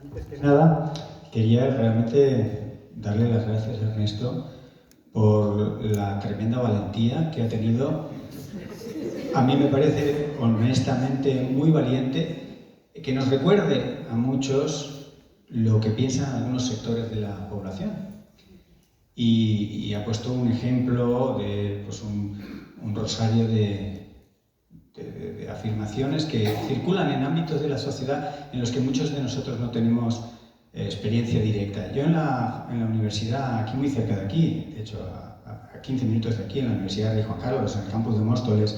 Antes que nada, quería realmente darle las gracias a Ernesto por la tremenda valentía que ha tenido. A mí me parece honestamente muy valiente que nos recuerde a muchos lo que piensan algunos sectores de la población. Y ha puesto un ejemplo de pues un rosario de afirmaciones que circulan en ámbitos de la sociedad en los que muchos de nosotros no tenemos experiencia directa. Yo en la universidad, aquí muy cerca de aquí, de hecho a 15 minutos de aquí, en la Universidad de Rey Juan Carlos, en el campus de Móstoles,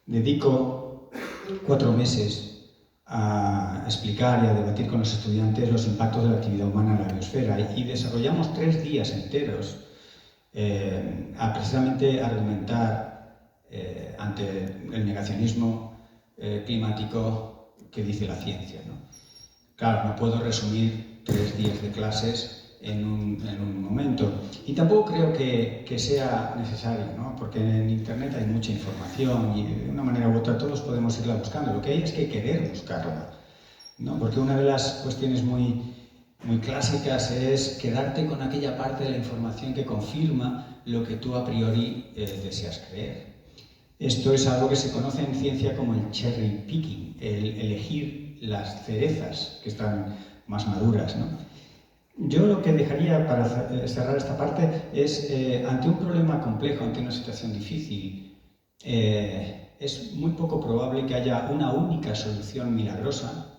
dedico 4 meses a explicar y a debatir con los estudiantes los impactos de la actividad humana en la biosfera y desarrollamos 3 días enteros a precisamente argumentar ante el negacionismo climático que dice la ciencia, ¿no? Claro, no puedo resumir 3 días de clases en un momento. Y tampoco creo que sea necesario, ¿no? Porque en Internet hay mucha información y de una manera u otra todos podemos irla buscando. Lo que hay es que querer buscarla, ¿no? Porque una de las cuestiones muy clásicas es quedarte con aquella parte de la información que confirma lo que tú a priori deseas creer. Esto es algo que se conoce en ciencia como el cherry picking, el elegir las cerezas que están más maduras, ¿no? Yo lo que dejaría para cerrar esta parte es, ante un problema complejo, ante una situación difícil, es muy poco probable que haya una única solución milagrosa.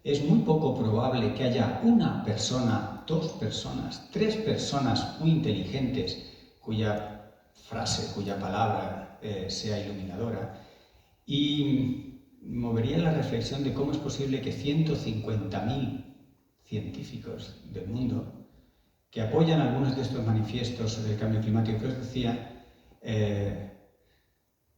Es muy poco probable que haya una persona, 2 personas, 3 personas muy inteligentes cuya frase, cuya palabra sea iluminadora. Y movería la reflexión de cómo es posible que 150.000 científicos del mundo que apoyan algunos de estos manifiestos del cambio climático que os decía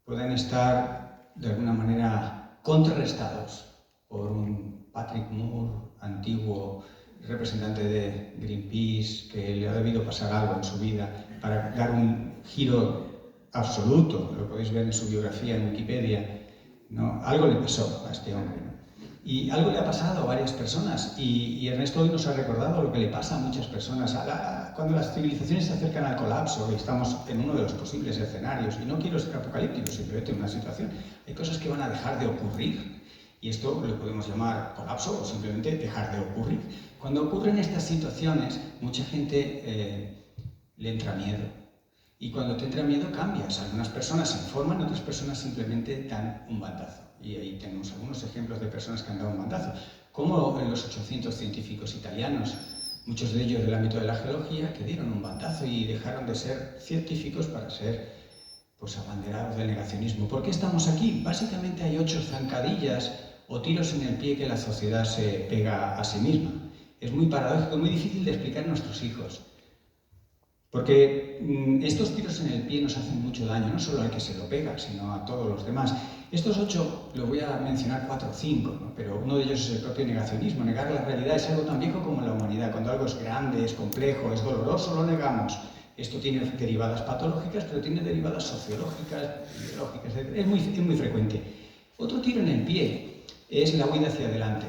puedan estar de alguna manera contrarrestados por un Patrick Moore, antiguo representante de Greenpeace, que le ha debido pasar algo en su vida para dar un giro absoluto, lo podéis ver en su biografía en Wikipedia, ¿no? Algo le pasó a este hombre, ¿no? Y algo le ha pasado a varias personas, y Ernesto hoy nos ha recordado lo que le pasa a muchas personas. Cuando las civilizaciones se acercan al colapso, y estamos en uno de los posibles escenarios, y no quiero ser apocalíptico, simplemente una situación, hay cosas que van a dejar de ocurrir, y esto lo podemos llamar colapso o simplemente dejar de ocurrir. Cuando ocurren estas situaciones, mucha gente le entra miedo. Y cuando te entra miedo cambias. Algunas personas se informan, otras personas simplemente dan un bandazo. Y ahí tenemos algunos ejemplos de personas que han dado un bandazo. Como en los 800 científicos italianos, muchos de ellos del ámbito de la geología, que dieron un bandazo y dejaron de ser científicos para ser pues abanderados del negacionismo. ¿Por qué estamos aquí? Básicamente hay 8 zancadillas o tiros en el pie que la sociedad se pega a sí misma. Es muy paradójico, muy difícil de explicar a nuestros hijos. Porque estos tiros en el pie nos hacen mucho daño, no solo al que se lo pega, sino a todos los demás. Estos 8, lo voy a mencionar 4 o 5, ¿no? Pero uno de ellos es el propio negacionismo. Negar la realidad es algo tan viejo como la humanidad. Cuando algo es grande, es complejo, es doloroso, lo negamos. Esto tiene derivadas patológicas, pero tiene derivadas sociológicas, ideológicas, es muy frecuente. Otro tiro en el pie es la huida hacia adelante.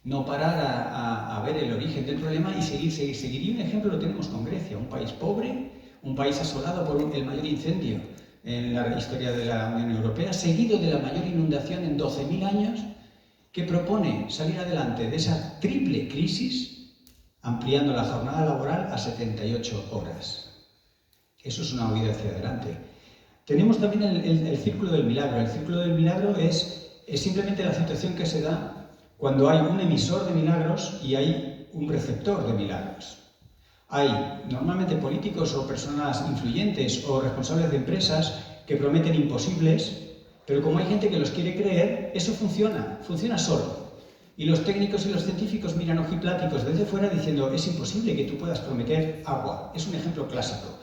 No parar a ver el origen del problema y seguir. Y un ejemplo lo tenemos con Grecia, un país pobre, un país asolado por el mayor incendio en la historia de la Unión Europea, seguido de la mayor inundación en 12.000 años, que propone salir adelante de esa triple crisis ampliando la jornada laboral a 78 horas. Eso es una huida hacia adelante. Tenemos también el círculo del milagro. El círculo del milagro es simplemente la situación que se da cuando hay un emisor de milagros y hay un receptor de milagros. Hay normalmente políticos o personas influyentes o responsables de empresas que prometen imposibles, pero como hay gente que los quiere creer, eso funciona solo. Y los técnicos y los científicos miran ojipláticos desde fuera diciendo es imposible que tú puedas prometer agua. Es un ejemplo clásico.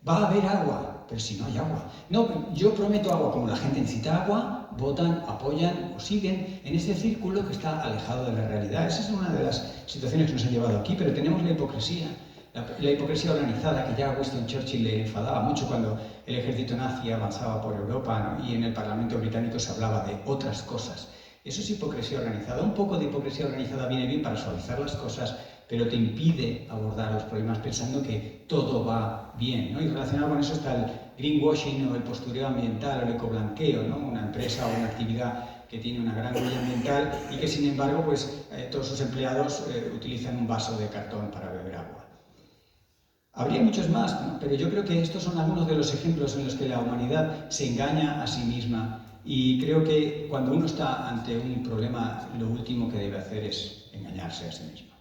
Va a haber agua, pero si no hay agua. No, yo prometo agua, como la gente necesita agua, votan, apoyan o siguen en ese círculo que está alejado de la realidad. Esa es una de las situaciones que nos han llevado aquí, pero tenemos la hipocresía organizada, que ya a Winston Churchill le enfadaba mucho cuando el ejército nazi avanzaba por Europa, ¿no? Y en el Parlamento británico se hablaba de otras cosas. Eso es hipocresía organizada. Un poco de hipocresía organizada viene bien para suavizar las cosas, pero te impide abordar los problemas pensando que todo va bien, ¿no? Y relacionado con eso está el greenwashing o el postureo ambiental o el ecoblanqueo, ¿no? Una empresa o una actividad que tiene una gran huella ambiental y que, sin embargo, pues, todos sus empleados utilizan un vaso de cartón para beber agua. Habría muchos más, ¿no? Pero yo creo que estos son algunos de los ejemplos en los que la humanidad se engaña a sí misma, y creo que cuando uno está ante un problema, lo último que debe hacer es engañarse a sí mismo.